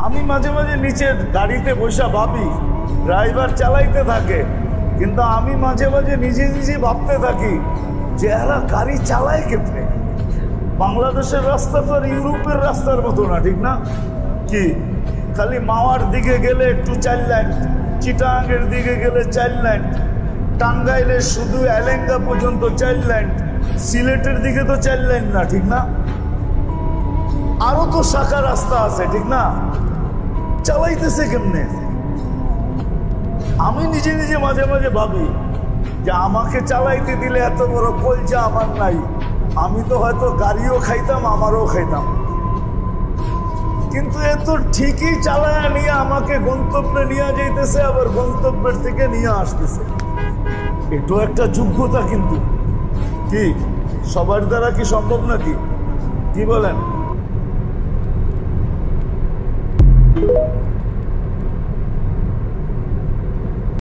আমি মাঝে মাঝে নিচে গাড়িতে বসে ভাবি, ড্রাইভার চালাইতে থাকে, কিন্তু আমি মাঝে মাঝে নিজে নিজে ভাবতে থাকি যে এরা গাড়ি চালায় কেমনে। বাংলাদেশের রাস্তা তো আর ইউরোপের রাস্তার মতো না, ঠিক না? কি খালি মাওয়ার দিকে গেলে একটু 4 লাইন, চিটাগাংয়ের দিকে গেলে 4 লাইন, টাঙ্গাইলে শুধু এলেঙ্গা পর্যন্ত 4 লাইন, সিলেটের দিকে তো 4 লাইন না, ঠিক না? আরো তো শাখা রাস্তা আছে, ঠিক না? চালাইতেছে কেমনে? আমি নিজে নিজে মাঝে মাঝে ভাবি যে আমাকে চালাইতে দিলে এত বড় কলজা আমার নাই, আমি তো হয়তো গাড়িও খাইতাম, আমারও খাইতাম। কিন্তু এ তো ঠিকই চালায় নিয়ে আমাকে গন্তব্যে নিয়ে যাইতেছে, আবার গন্তব্যের থেকে নিয়ে আসতেছে। এটাও একটা যোগ্যতা, কিন্তু কি সবার দ্বারা কি সম্ভব নাকি? কি বলেন?